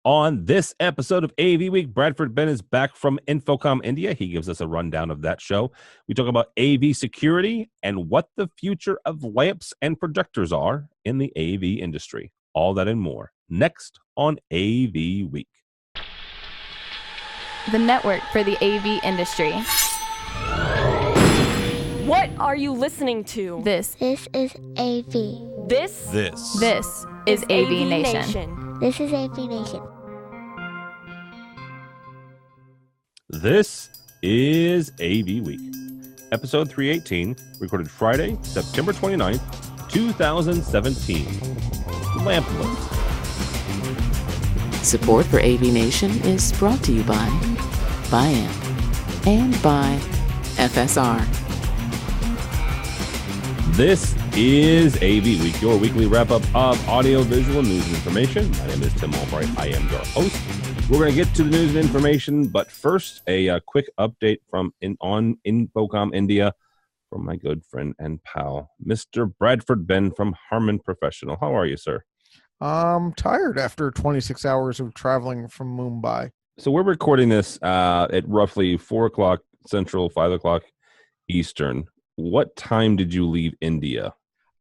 On this episode of AV Week, Bradford Ben is back from InfoComm India. He gives us a rundown of that show. We talk about AV security and what the future of lamps and projectors are in the AV industry. All that and more next on AV Week. The network for the AV industry. What are you listening to? This is AV. This is AVNation. This is AVNation. This is AV Week, episode 318, recorded Friday, September 29th, 2017. Lampless. Support for AVNation is brought to you by AMP and by FSR. This is AV Week, your weekly wrap-up of audio-visual news and information. My name is Tim Albright. I am your host. We're going to get to the news and information, but first, a quick update on InfoComm India from my good friend and pal, Mr. Bradford Ben from Harman Professional. How are you, sir? I'm tired after 26 hours of traveling from Mumbai. So we're recording this at roughly 4 o'clock Central, 5 o'clock Eastern. What time did you leave India?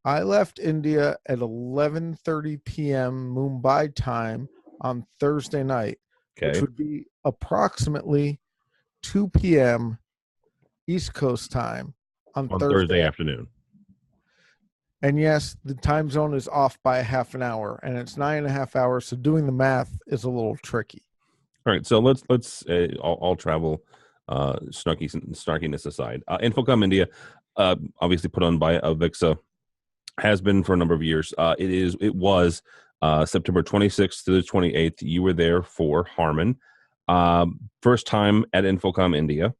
I left India at 11:30 p.m. Mumbai time on Thursday night, which would be approximately 2 p.m. East Coast time on Thursday afternoon. And yes, the time zone is off by a half an hour, and it's 9.5 hours, so doing the math is a little tricky. All right, so let's all travel snarkiness aside. InfoComm India, obviously put on by AVIXA, has been for a number of years. It was September 26th to the 28th. You were there for Harman. First time at InfoComm India.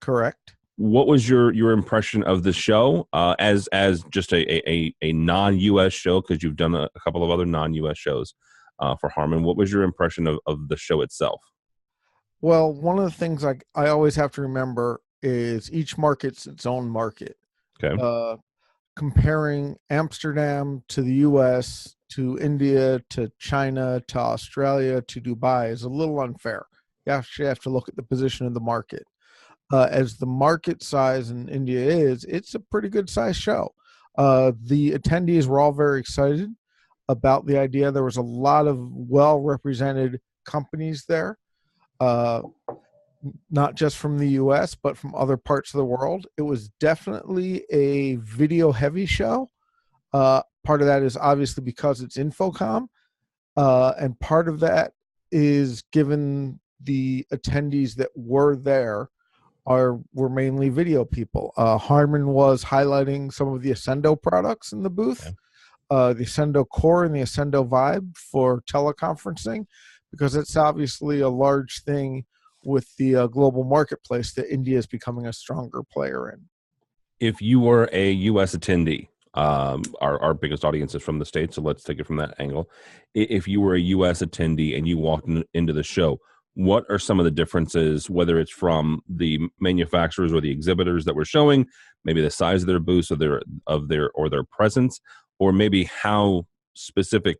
Correct. What was your impression of the show as just a non-U.S. show? Because you've done a couple of other non-U.S. shows for Harman. What was your impression of the show itself? Well, one of the things I always have to remember is each market's its own market. Okay. Comparing Amsterdam to the U.S., to India, to China, to Australia, to Dubai is a little unfair. You actually have to look at the position of the market. As the market size in India is, it's a pretty good size show. The attendees were all very excited about the idea. There was a lot of well-represented companies there, not just from the U.S., but from other parts of the world. It was definitely a video-heavy show. Part of that is obviously because it's InfoComm, and part of that is given the attendees that were there were mainly video people. Harman was highlighting some of the Ascendo products in the booth, the Ascendo Core and the Ascendo Vibe for teleconferencing, because it's obviously a large thing with the global marketplace that India is becoming a stronger player in. If you were a U.S. attendee, our biggest audience is from the States, so let's take it from that angle. If you were a U.S. attendee and you walked into the show, what are some of the differences, whether it's from the manufacturers or the exhibitors that were showing, maybe the size of their booths or their presence, or maybe how specific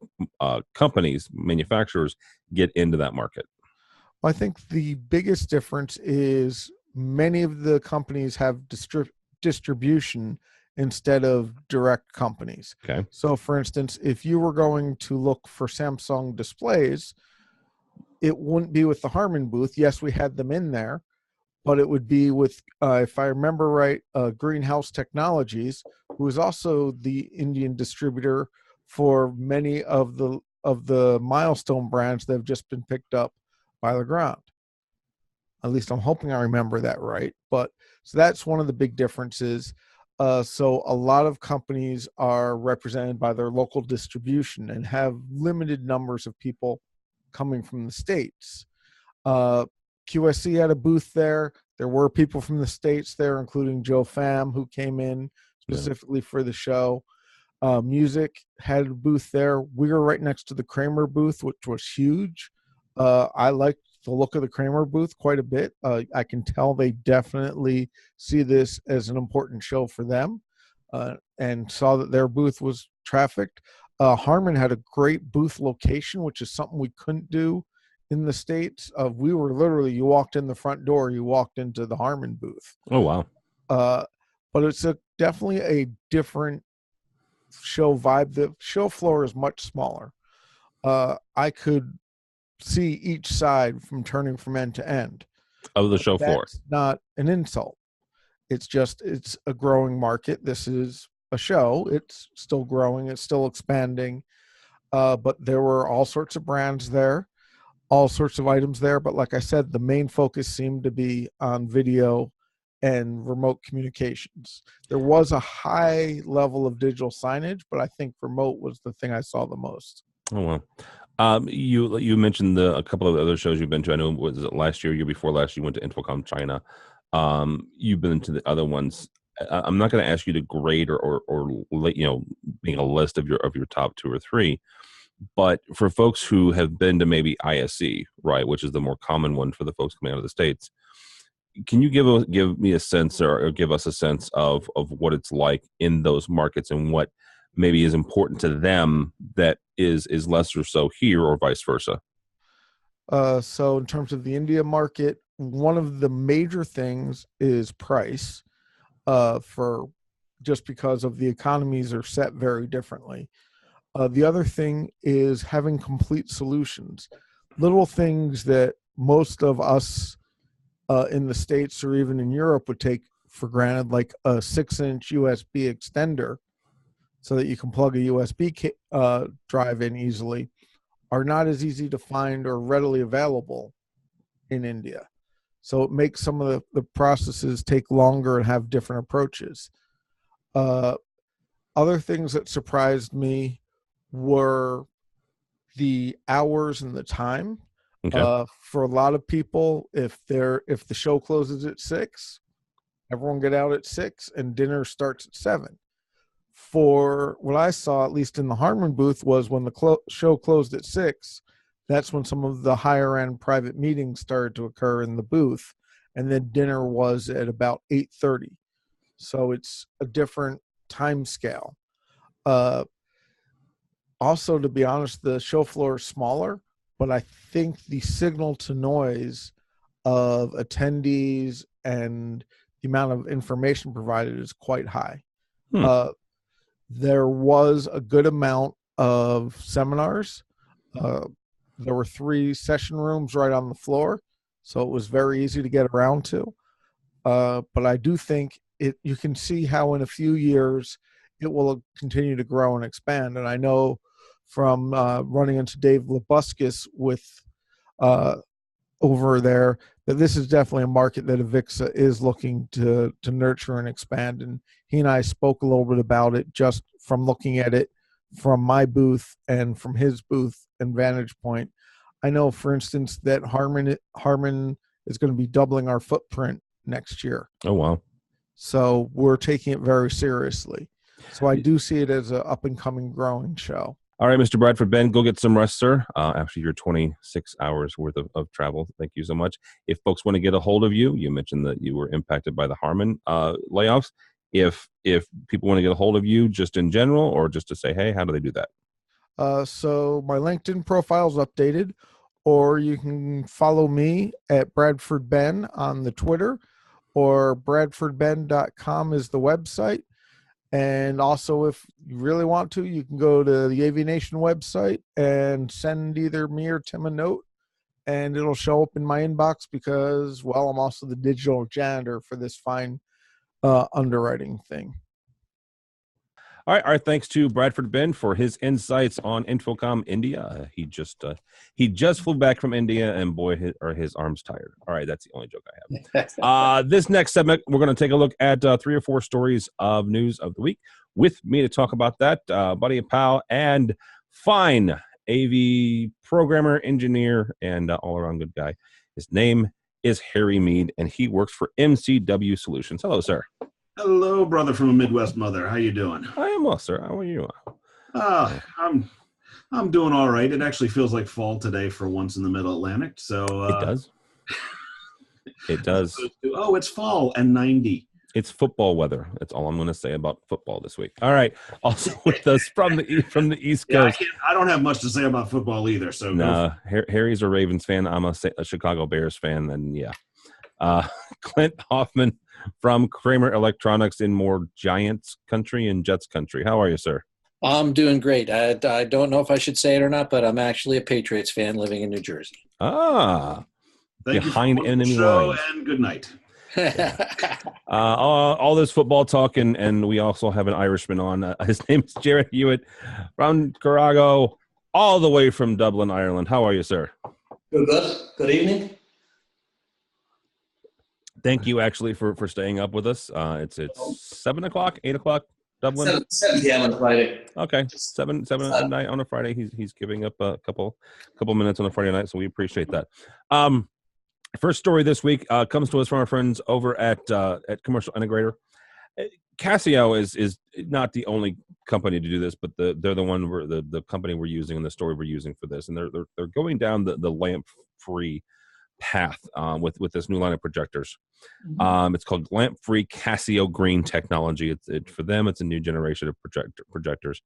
companies, manufacturers get into that market? I think the biggest difference is many of the companies have distribution instead of direct companies. Okay. So, for instance, if you were going to look for Samsung displays, it wouldn't be with the Harman booth. Yes, we had them in there, but it would be with, if I remember right, Greenhouse Technologies, who is also the Indian distributor for many of the milestone brands that have just been picked up by Legrand. At least I'm hoping I remember that right. But so that's one of the big differences. So a lot of companies are represented by their local distribution and have limited numbers of people coming from the States. QSC had a booth there. There were people from the States there, including Joe Pham, who came in specifically for the show. Music had a booth there. We were right next to the Kramer booth, which was huge. I liked the look of the Kramer booth quite a bit. I can tell they definitely see this as an important show for them, and saw that their booth was trafficked. Harman had a great booth location, which is something we couldn't do in the States, we were literally, you walked in the front door, you walked into the Harman booth. Oh, wow. But it's definitely a different show vibe. The show floor is much smaller. I could see each side from turning from end to end. Of the show floor. That's not an insult. It's just, it's a growing market. This is a show. It's still growing. It's still expanding. But there were all sorts of brands there, all sorts of items there. But like I said, the main focus seemed to be on video and remote communications. There was a high level of digital signage, but I think remote was the thing I saw the most. Oh, wow. You mentioned a couple of other shows you've been to. I know, was it last year before last, you went to InfoComm China. You've been to the other ones. I'm not going to ask you to grade or being a list of your top 2 or 3, but for folks who have been to maybe ISE, right, which is the more common one for the folks coming out of the States, can you give me a sense or give us a sense of what it's like in those markets and what maybe is important to them that is less or so here, or vice versa? So in terms of the India market, one of the major things is price, for just because of the economies are set very differently. The other thing is having complete solutions, little things that most of us in the States or even in Europe would take for granted, like a 6-inch USB extender so that you can plug a USB drive in easily, are not as easy to find or readily available in India. So it makes some of the processes take longer and have different approaches. Other things that surprised me were the hours and the time. Okay. For a lot of people, if the show closes at 6, everyone get out at 6 and dinner starts at 7. For what I saw, at least in the Harman booth, was when the show closed at 6, that's when some of the higher end private meetings started to occur in the booth, and then dinner was at about 8:30. So it's a different time scale. Also, to be honest, the show floor is smaller, but I think the signal to noise of attendees and the amount of information provided is quite high. There was a good amount of seminars. There were 3 session rooms right on the floor, so it was very easy to get around to. But I do think you can see how in a few years it will continue to grow and expand. And I know from running into Dave Labuskis with over there that this is definitely a market that Avixa is looking to nurture and expand. And he and I spoke a little bit about it just from looking at it from my booth and from his booth and vantage point. I know, for instance, that Harman is going to be doubling our footprint next year. Oh, wow. So we're taking it very seriously. So I do see it as an up-and-coming growing show. All right, Mr. Bradford Ben, go get some rest, sir, after your 26 hours worth of travel. Thank you so much. If folks want to get a hold of you, you mentioned that you were impacted by the Harman layoffs. If people want to get a hold of you just in general or just to say, hey, how do they do that? So my LinkedIn profile is updated, or you can follow me at Bradford Ben on the Twitter, or bradfordben.com is the website. And also, if you really want to, you can go to the AVNation website and send either me or Tim a note, and it'll show up in my inbox because, well, I'm also the digital janitor for this fine underwriting thing. All right. Our thanks to Bradford Ben for his insights on InfoComm India. He just flew back from India, and boy, are his arms tired. All right, that's the only joke I have. This next segment, we're going to take a look at 3 or 4 stories of news of the week. With me to talk about that, buddy and pal, and fine AV programmer, engineer, and all-around good guy. His name is Harry Mead, and he works for MCW Solutions. Hello, sir. Hello, brother from a Midwest mother. How you doing? I am well, sir. How are you? I'm doing all right. It actually feels like fall today for once in the Middle Atlantic. So it does. It does. Oh, it's fall and 90. It's football weather. That's all I'm going to say about football this week. All right. Also with us from the East Coast. I don't have much to say about football either. So no, Harry's a Ravens fan. I'm a Chicago Bears fan. And yeah, Clint Hoffman from Kramer Electronics in more Giants country and Jets country. How are you, sir? I'm doing great. I don't know if I should say it or not, but I'm actually a Patriots fan living in New Jersey. Thank behind you for enemy show lines. And good night. All this football talk, and we also have an Irishman on. His name is Jared Hewitt from Carrago, all the way from Dublin, Ireland. How are you, sir? Good evening. Thank you, actually, for staying up with us. It's 7 o'clock, 8 o'clock, Dublin. 7 p.m. on Friday. Okay, 7 at night on a Friday. He's giving up a couple minutes on a Friday night, so we appreciate that. First story this week comes to us from our friends over at Commercial Integrator. Casio is not the only company to do this, but they're the one the company we're using and the story we're using for this, and they're going down the lamp-free path with this new line of projectors. Mm-hmm. It's called lamp-free Casio Green technology. For them, it's a new generation of projectors.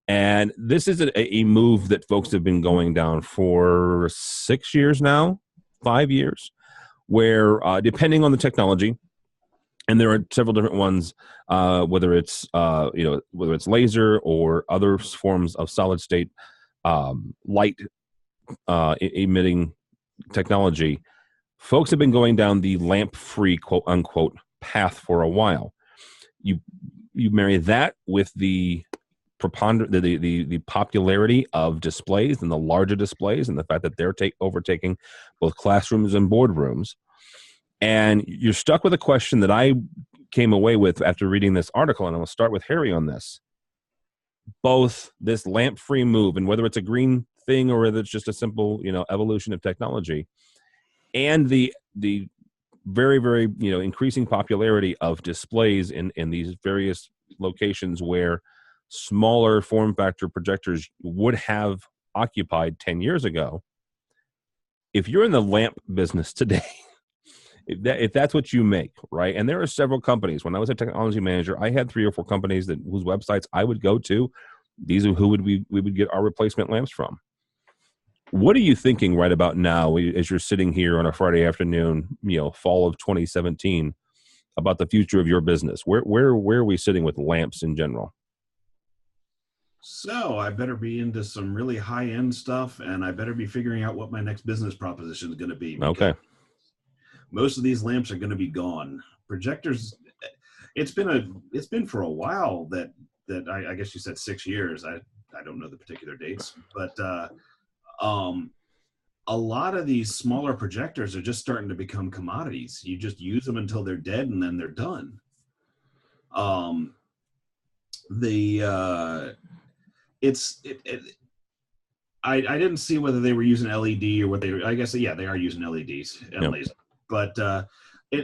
And this is a move that folks have been going down for 6 years now, 5 years, where depending on the technology, and there are several different ones, whether it's laser or other forms of solid state light emitting technology, folks have been going down the lamp-free quote unquote path for a while. You marry that with the popularity of displays and the larger displays and the fact that they're overtaking both classrooms and boardrooms, and you're stuck with a question that I came away with after reading this article, and I'm going to start with Harry on this. Both this lamp-free move, and whether it's a green thing or whether it's just a simple evolution of technology, and the very, very increasing popularity of displays in these various locations where smaller form factor projectors would have occupied 10 years ago. If you're in the lamp business today, if that's what you make, right? And there are several companies. When I was a technology manager, I had 3 or 4 companies whose websites I would go to. These are who we would get our replacement lamps from. What are you thinking right about now as you're sitting here on a Friday afternoon, fall of 2017, about the future of your business? Where are we sitting with lamps in general? So I better be into some really high-end stuff, and I better be figuring out what my next business proposition is going to be. Okay. Most of these lamps are going to be gone. Projectors, it's been for a while that I guess you said 6 years. I don't know the particular dates, but a lot of these smaller projectors are just starting to become commodities. You just use them until they're dead, and then they're done. I didn't see whether they were using LED or what they were. I guess, yeah, they are using LEDs and laser. But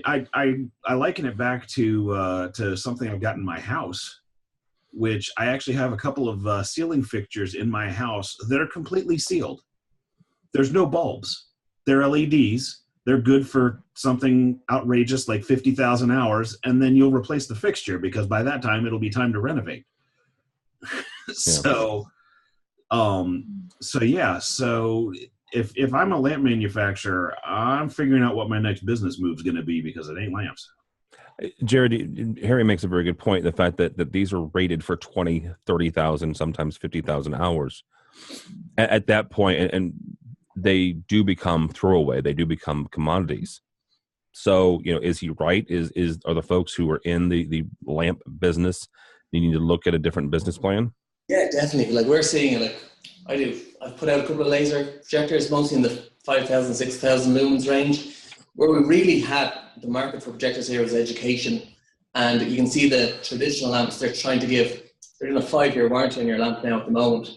I liken it back to something I've got in my house, which I actually have a couple of ceiling fixtures in my house that are completely sealed. There's no bulbs. They're LEDs. They're good for something outrageous like 50,000 hours, and then you'll replace the fixture because by that time it'll be time to renovate. So if I'm a lamp manufacturer, I'm figuring out what my next business move is going to be because it ain't lamps. Jared, Harry makes a very good point. The fact that these are rated for 20, 30,000, sometimes 50,000 hours at that point, and they do become throwaway. They do become commodities. So, is he right? Are the folks who are in the lamp business needing to look at a different business plan? Yeah, definitely. Like we're seeing it, like I do. I've put out a couple of laser projectors, mostly in the 5,000, 6,000 lumens range. Where we really had the market for projectors here was education. And you can see the traditional lamps, they're doing a 5-year warranty on your lamp now at the moment.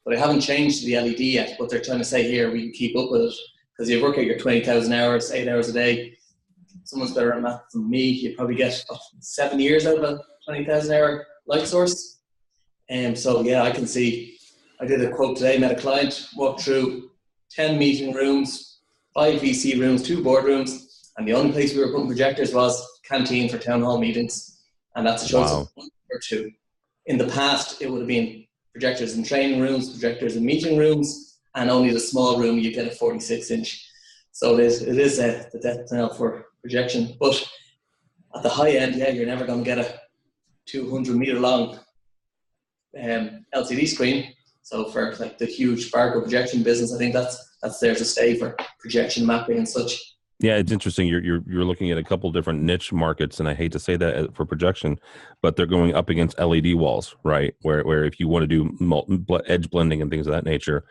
But they haven't changed to the LED yet, but they're trying to say here, we can keep up with it. Because you work out your 20,000 hours, 8 hours a day. Someone's better at math than me. You probably get 7 years out of a 20,000 hour light source. So yeah, I can see, I did a quote today, met a client, walked through 10 meeting rooms, 5 VC rooms, 2 boardrooms, and the only place we were putting projectors was canteen for town hall meetings, and that's a choice of one or two. In the past, it would have been projectors in training rooms, projectors in meeting rooms, and only the small room you get a 46-inch. So it is the death knell for projection. But at the high end, you're never going to get a 200-meter long LCD screen. So for like the huge Barco projection business, I think that's there to stay for projection mapping and such. Yeah, it's interesting. You're looking at a couple different niche markets, and I hate to say that for projection, but they're going up against LED walls, right? Where if you want to do edge blending and things of that nature,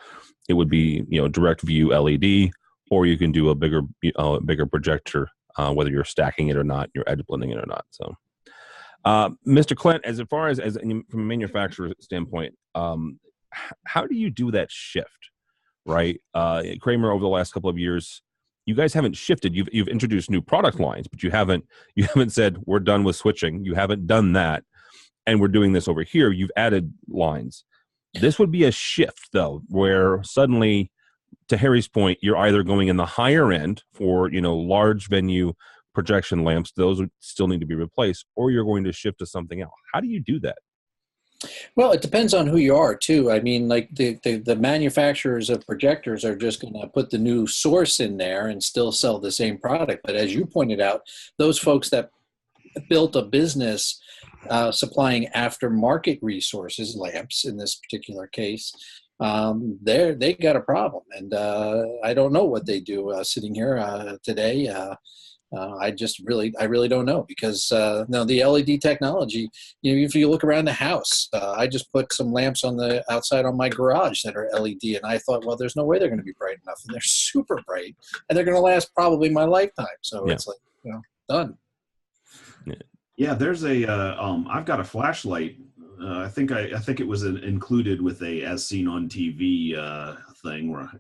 it would be direct view LED, or you can do a bigger projector, whether you're stacking it or not, you're edge blending it or not. So, Mr. Clint, as far as from a manufacturer standpoint, how do you do that shift, right? Kramer, over the last couple of years, you guys haven't shifted. You've introduced new product lines, but you haven't said we're done with switching. You haven't done that, and we're doing this over here. You've added lines. This would be a shift, though, where suddenly, to Harry's point, you're either going in the higher end for large venue projection lamps; those would still need to be replaced, or you're going to shift to something else. How do you do that? Well, it depends on who you are, too. I mean, like the manufacturers of projectors are just going to put the new source in there and still sell the same product. But as you pointed out, those folks that built a business supplying aftermarket resources, lamps in this particular case, they got a problem. And I don't know what they do sitting here today. I really don't know, because no, the LED technology, if you look around the house, I just put some lamps on the outside on my garage that are LED, and I thought, well, there's no way they're going to be bright enough, and they're super bright, and they're going to last probably my lifetime. So It's like, done. Yeah, there's I've got a flashlight. I think it was included with a as seen on TV thing where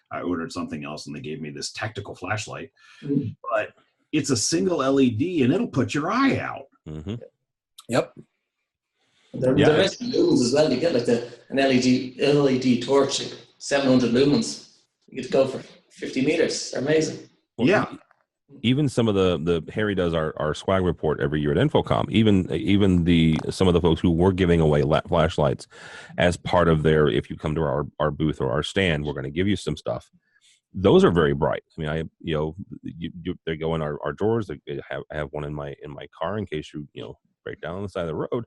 I ordered something else and they gave me this tactical flashlight, but it's a single LED and it'll put your eye out. Mm-hmm. Yep. There is lumens as well. You get like an LED torch, like 700 lumens. You get to go for 50 meters. They're amazing. Well, yeah. Even some of the Harry does our swag report every year at InfoComm. Even some of the folks who were giving away flashlights as part of their, if you come to our booth or our stand, we're going to give you some stuff. Those are very bright. I mean, they go in our drawers. I have one in my car in case you break down on the side of the road.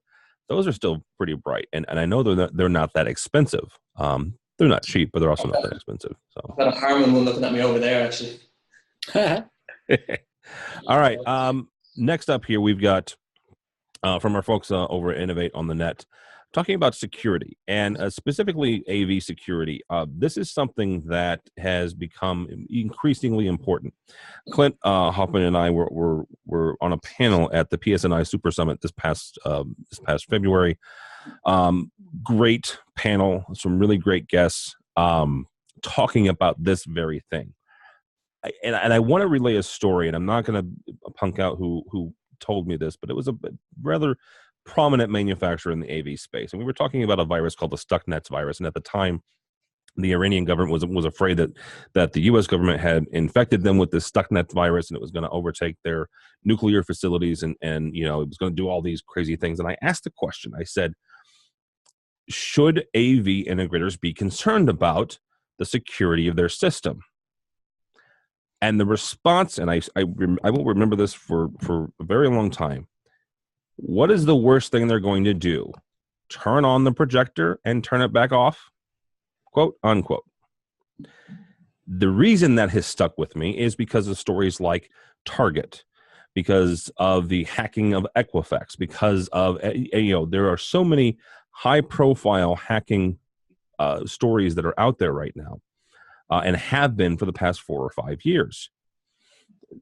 Those are still pretty bright, and I know they're not that expensive. They're not cheap, but they're also not that expensive. So I've got a Harman one looking at me over there, actually. All right. Next up here, we've got from our folks over at Innovate on the Net, talking about security, and specifically AV security. This is something that has become increasingly important. Clint Hoffman and I were on a panel at the PSNI Super Summit this past February. Great panel, some really great guests talking about this very thing. And I want to relay a story, and I'm not going to punk out who told me this, but it was a rather prominent manufacturer in the AV space. And we were talking about a virus called the Stuxnet virus. And at the time, the Iranian government was afraid that the U.S. government had infected them with this Stuxnet virus, and it was going to overtake their nuclear facilities, and it was going to do all these crazy things. And I asked the question, I said, should AV integrators be concerned about the security of their system? And the response, and I will remember this for a very long time, what is the worst thing they're going to do? Turn on the projector and turn it back off? Quote, unquote. The reason that has stuck with me is because of stories like Target, because of the hacking of Equifax, because of, there are so many high-profile hacking stories that are out there right now. And have been for the past 4 or 5 years.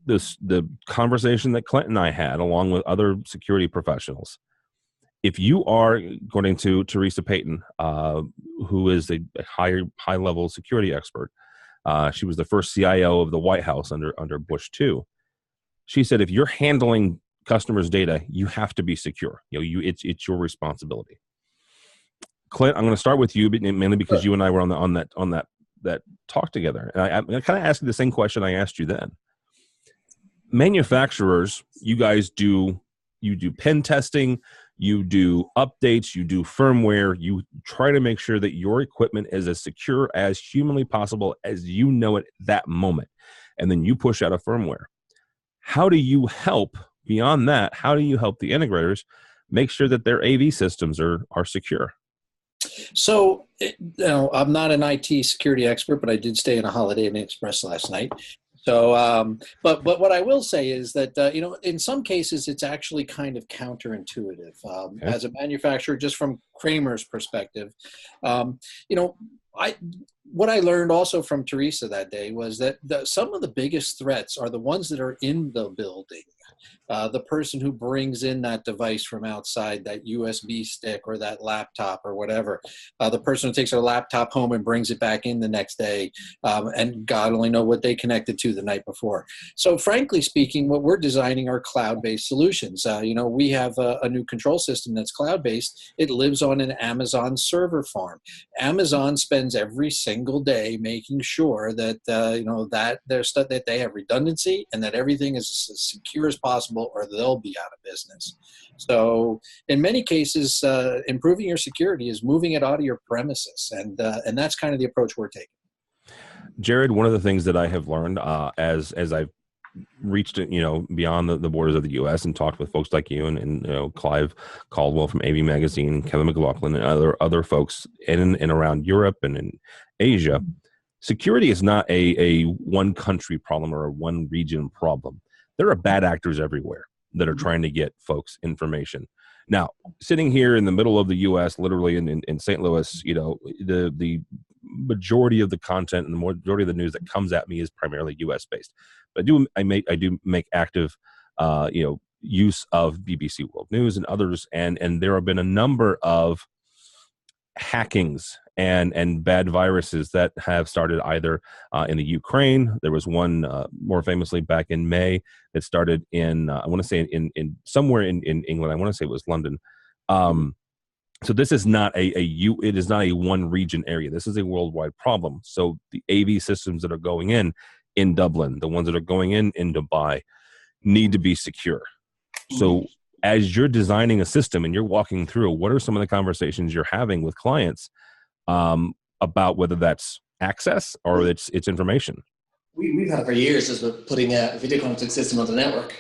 The conversation that Clint and I had, along with other security professionals, if you are, according to Teresa Payton, who is a high-level security expert, she was the first CIO of the White House under Bush 2. She said, if you're handling customers' data, you have to be secure. It's your responsibility. Clint, I'm going to start with you, mainly because you and I were on that talk together. And I kind of asked you the same question I asked you then. Manufacturers, you guys do pen testing, you do updates, you do firmware, you try to make sure that your equipment is as secure as humanly possible as you know it that moment. And then you push out a firmware. How do you help beyond that? How do you help the integrators make sure that their AV systems are secure? So, I'm not an IT security expert, but I did stay in a Holiday Inn Express last night. So, but what I will say is that, in some cases, it's actually kind of counterintuitive. As a manufacturer, just from Kramer's perspective, what I learned also from Teresa that day was that some of the biggest threats are the ones that are in the building. The person who brings in that device from outside, that USB stick or that laptop or whatever, the person who takes their laptop home and brings it back in the next day, and God only know what they connected to the night before. So frankly speaking, what we're designing are cloud-based solutions. We have a new control system that's cloud-based. It lives on an Amazon server farm. Amazon spends every single day making sure that that their stuff, that they have redundancy and that everything is as secure as possible, or they'll be out of business. So in many cases, improving your security is moving it out of your premises, and that's kind of the approach we're taking. Jared, one of the things that I have learned as I've reached beyond the borders of the U.S. and talked with folks like you and Clive Caldwell from AV Magazine, Kevin McLaughlin, and other folks in and around Europe and in Asia, security is not a one country problem or a one region problem. There are bad actors everywhere that are trying to get folks information. Now, sitting here in the middle of the U.S., literally in St. Louis, the majority of the content and the majority of the news that comes at me is primarily U.S. based. But I do make active, use of BBC World News and others, and there have been a number of hackings and bad viruses that have started either in the Ukraine. There was one more famously back in May that started in I want to say in somewhere in England. I want to say it was London. So this is not it is not a one region area. This is a worldwide problem. So the AV systems that are going in Dublin, the ones that are going in Dubai, need to be secure. So as you're designing a system and you're walking through, what are some of the conversations you're having with clients about whether that's access or it's information? We've had for years as we're putting a video conferencing system on the network.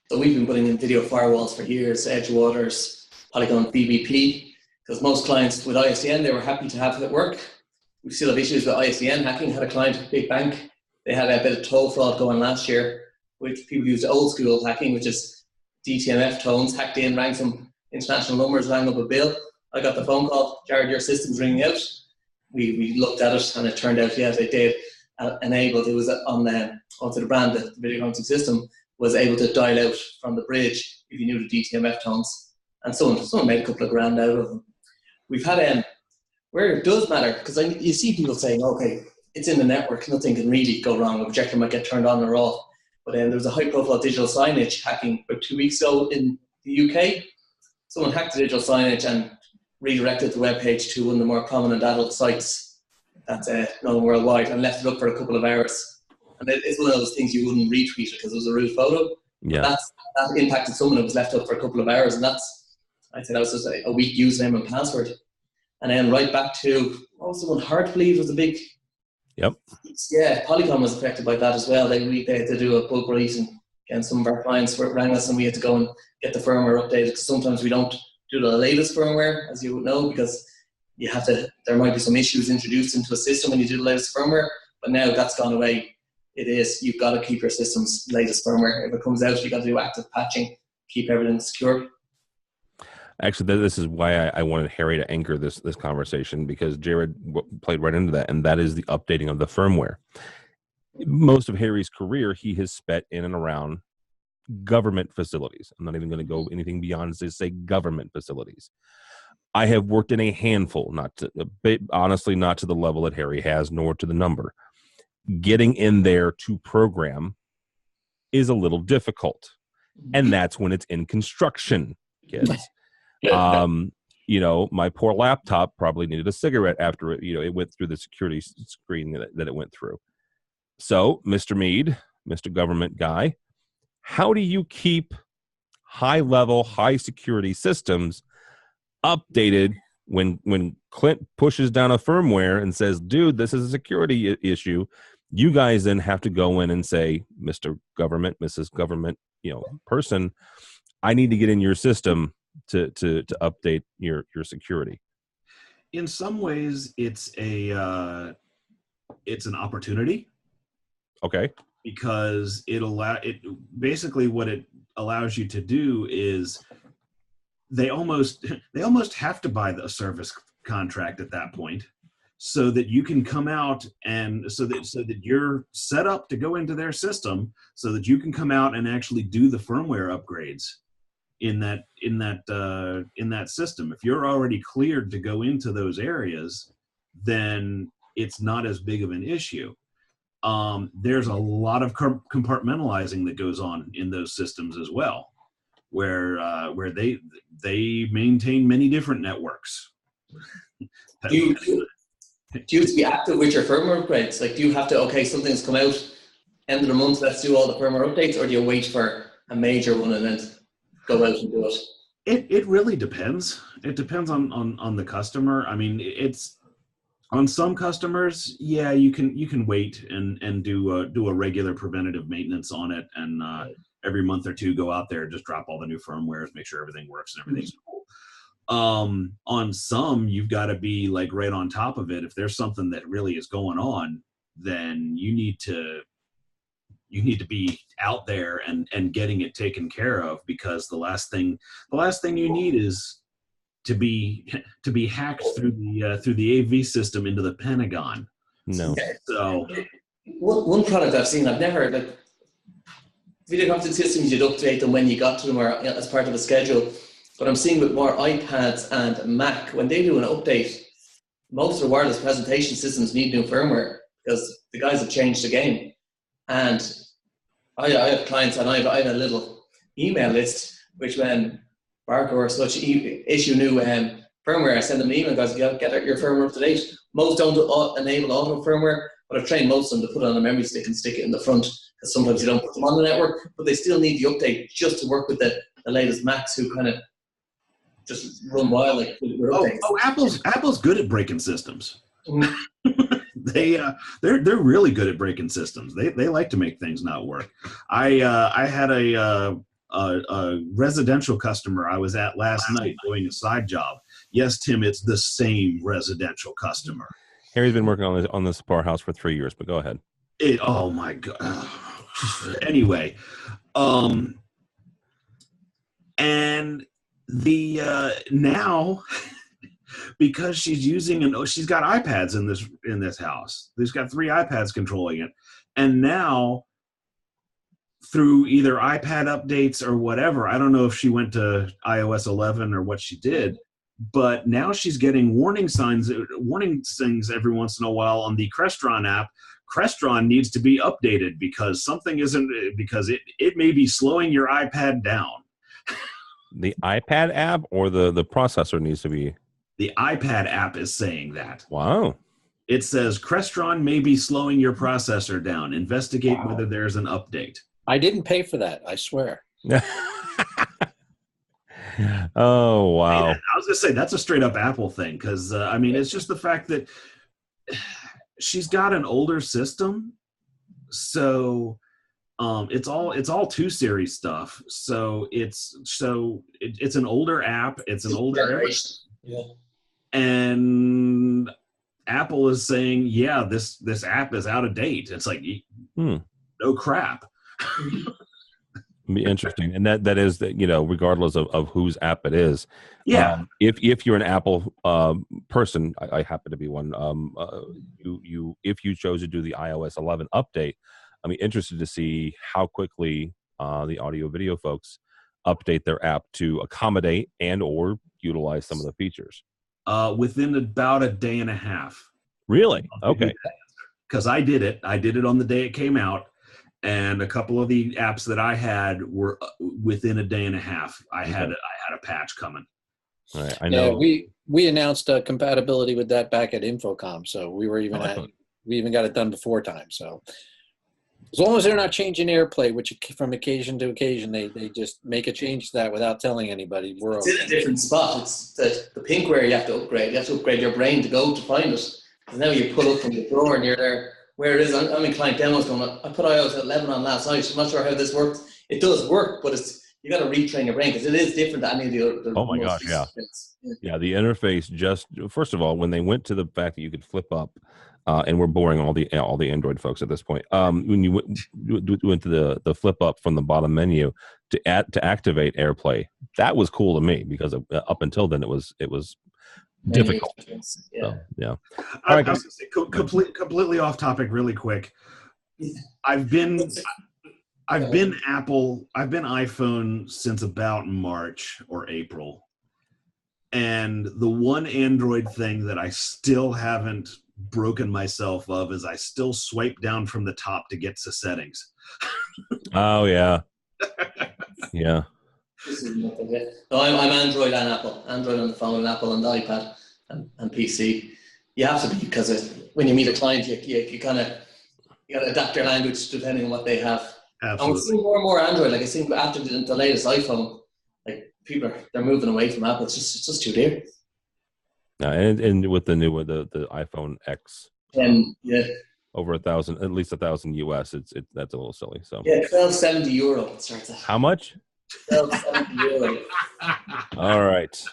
So we've been putting in video firewalls for years, Edgewaters, Polygon BBP, because most clients with ISDN, they were happy to have it work. We still have issues with ISDN hacking. Had a client, big bank, they had a bit of toll fraud going last year, which people use old school hacking, which is DTMF tones, hacked in, rang some international numbers, rang up a bill. I got the phone call, Jared, your system's ringing out. We looked at it and it turned out, they did enable, it was onto the brand, the video conferencing system was able to dial out from the bridge if you knew the DTMF tones. And someone made a couple of grand out of them. We've had, where it does matter, because you see people saying, okay, it's in the network, nothing can really go wrong, a projector might get turned on or off. But there was a high profile digital signage hacking about 2 weeks ago in the UK. Someone hacked the digital signage and redirected the web page to one of the more prominent adult sites that's known worldwide and left it up for a couple of hours. And it's one of those things you wouldn't retweet it because it was a rude photo. Yeah. That impacted someone who was left up for a couple of hours, and I'd say that was just a weak username and password. And then right back to, what was the one, Heartbleed was a big... Yep. Yeah, Polycom was affected by that as well. They had to do a bug release, and again, some of our clients rang us and we had to go and get the firmware updated, because sometimes we don't do the latest firmware, as you would know, because there might be some issues introduced into a system when you do the latest firmware, but now that's gone away. You've got to keep your system's latest firmware. If it comes out, you've got to do active patching, keep everything secure. Actually, this is why I wanted Harry to anchor this conversation, because Jared played right into that, and that is the updating of the firmware. Most of Harry's career, he has spent in and around government facilities. I'm not even going to go anything beyond to say government facilities. I have worked in a handful, honestly, not to the level that Harry has, nor to the number. Getting in there to program is a little difficult, and that's when it's in construction, kids. My poor laptop probably needed a cigarette after it went through the security screen that it went through. So Mr. Mead, Mr. Government guy, how do you keep high level, high security systems updated when Clint pushes down a firmware and says, dude, this is a security issue? You guys then have to go in and say, Mr. Government, Mrs. Government, person, I need to get in your system to update your security. In some ways, it's an opportunity. Okay. Because basically what it allows you to do is they almost have to buy a service contract at that point, so that you can come out and so that you're set up to go into their system, so that you can come out and actually do the firmware upgrades in that system. If you're already cleared to go into those areas, then it's not as big of an issue. There's a lot of compartmentalizing that goes on in those systems as well, where they maintain many different networks. Do you have to be active with your firmware upgrades? Like, do you have to, okay, something's come out, end of the month, let's do all the firmware updates, or do you wait for a major one and then go out and do it? It really depends. It depends on the customer. I mean, it's on some customers, yeah, you can wait and do a regular preventative maintenance on it, and every month or two go out there, just drop all the new firmwares, make sure everything works and everything's cool. On some, you've got to be like right on top of it. If there's something that really is going on, then you need to be out there and getting it taken care of, because the last thing you need is to be hacked through the AV system into the Pentagon. No. So one product I've seen, I've never, like, video conferencing systems, you'd update them when you got to them or as part of a schedule. But I'm seeing with more iPads and Mac, when they do an update, most of the wireless presentation systems need new firmware because the guys have changed the game. And I have clients, and I have a little email list, which when Barker or such issue new firmware, I send them an email, guys, get your firmware up to date. Most don't enable auto firmware, but I've trained most of them to put it on a memory stick and stick it in the front, because sometimes you don't put them on the network, but they still need the update just to work with the latest Macs, who kind of just run wild like with updates. Apple's good at breaking systems. Mm-hmm. They're really good at breaking systems. They like to make things not work. I had a residential customer I was at last night doing a side job. Yes, Tim, it's the same residential customer. Harry's been working on this powerhouse for 3 years, but go ahead. Oh my God. Anyway, and the now because she's got iPads in this house. She's got 3 iPads controlling it, and now through either iPad updates or whatever, I don't know if she went to iOS 11 or what she did, but now she's getting warning things every once in a while on the Crestron app. Crestron needs to be updated because it may be slowing your iPad down. The iPad app or the processor needs to be? The iPad app is saying that. Wow. It says Crestron may be slowing your processor down. Investigate whether there's an update. I didn't pay for that, I swear. Oh, wow. I was going to say, that's a straight up Apple thing, because, it's just the fact that she's got an older system, so it's all 2 series stuff. So it's an older app. It's an older app. Yeah. And Apple is saying, yeah, this app is out of date. It's like, no crap. Be interesting, and that is that, regardless of whose app it is. Yeah. If you're an Apple person, I happen to be one. If you chose to do the iOS 11 update, I'm interested to see how quickly the audio video folks update their app to accommodate and or utilize some of the features. Within about a day and a half. Really? Okay. Because I did it on the day it came out. And a couple of the apps that I had were within a day and a half. I had a patch coming. All right, I know. Yeah, we announced compatibility with that back at InfoComm, so we even got it done before time. So As long as they're not changing AirPlay, which from occasion to occasion, they just make a change to that without telling anybody. We're It's in a different spot. It's the pinkware you have to upgrade. You have to upgrade your brain to go to find it. Because now you pull up from the drawer and you're there. Where it is, I'm in client demos going, I put iOS 11 on last night. I'm not sure how this works. It does work, but you got to retrain your brain because it is different than any of the other. Oh my gosh, yeah. Yeah, the interface just, first of all, when they went to the fact that you could flip up, and we're boring all the Android folks at this point. When you went to the flip up from the bottom menu to activate AirPlay, that was cool to me because up until then it was difficult. Yeah. So, yeah. I was going to say, completely off topic, really quick. I've been iPhone since about March or April, and the one Android thing that I still haven't broken myself of is I still swipe down from the top to get to settings. Oh yeah. Yeah. No, I'm Android and Apple. Android on the phone and Apple on the iPad and PC. You have to be, because when you meet a client, you kind of got to adapt your language depending on what they have. Absolutely. And we're seeing more and more Android. Like I think after the latest iPhone, like people they're moving away from Apple. It's just too dear. And with the new the iPhone X, yeah, over $1,000, at least $1,000 US. That's a little silly. So yeah, €1,270 it starts at. How much? €1,270. All right.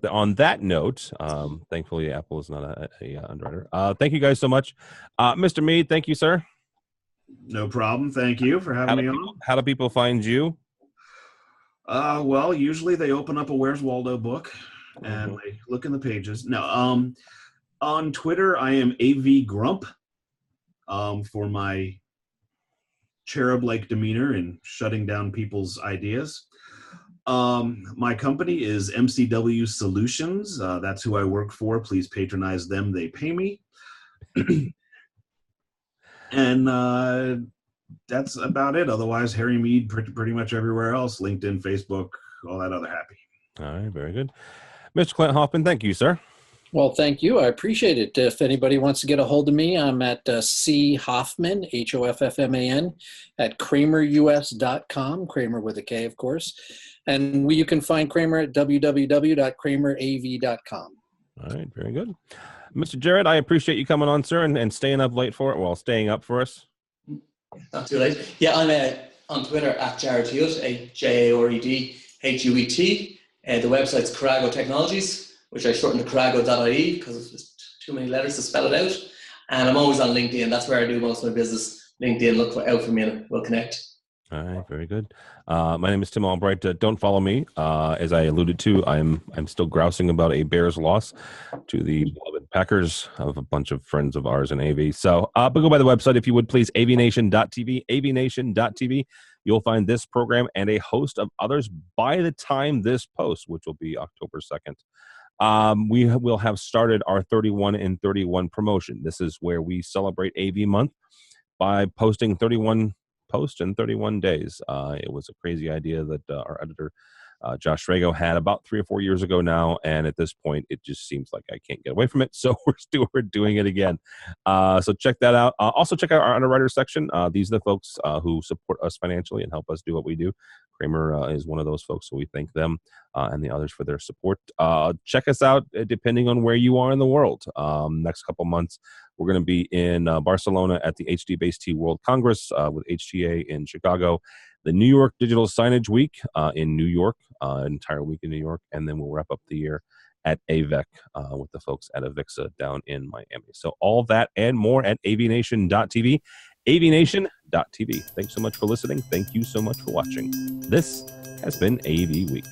On that note, thankfully Apple is not a underwriter. Thank you guys so much, Mr. Mead. Thank you, sir. No problem. Thank you for having me on. How do people find you? Well, usually they open up a Where's Waldo book and they look in the pages. No, on Twitter I am AV Grump, for my cherub-like demeanor in shutting down people's ideas. My company is MCW Solutions. That's who I work for. Please patronize them. They pay me. And that's about it. Otherwise, Harry Mead pretty much everywhere else. LinkedIn, Facebook, all that other happy. All right, very good. Mr. Clint Hoffman, thank you, sir. Well, thank you. I appreciate it. If anybody wants to get a hold of me, I'm at C. Hoffman, Hoffman, at kramerus.com, Kramer with a K, of course. And you can find Kramer at www.kramerav.com. All right, very good. Mr. Jared, I appreciate you coming on, sir, and staying up late for it, well, staying up for us. Not too late. Yeah, I'm on Twitter at Jared Hewitt, JaredHuet. The website's Carago Technologies, which I shortened to carago.ie because there's too many letters to spell it out. And I'm always on LinkedIn. That's where I do most of my business. LinkedIn, look out for me and we'll connect. All right, very good. My name is Tim Albright. Don't follow me. As I alluded to, I'm still grousing about a Bears loss to the beloved Packers of a bunch of friends of ours in AV. So, but go by the website if you would, please, AVNation.tv, AVNation.tv. You'll find this program and a host of others by the time this posts, which will be October 2nd. We will have started our 31 and 31 promotion. This is where we celebrate AV month by posting 31 posts in 31 days. It was a crazy idea that our editor, Josh Schrago, had about 3 or 4 years ago now, and at this point, it just seems like I can't get away from it, so we're doing it again. So check that out. Also check out our underwriter section. These are the folks who support us financially and help us do what we do. Kramer is one of those folks, so we thank them and the others for their support. Check us out depending on where you are in the world. Next couple months, we're going to be in Barcelona at the HD-Based World Congress with HTA in Chicago, the New York Digital Signage Week in New York, entire week in New York, and then we'll wrap up the year at AVEC with the folks at Avixa down in Miami. So all that and more at avnation.tv, avnation.tv. Thanks so much for listening. Thank you so much for watching. This has been AV Week.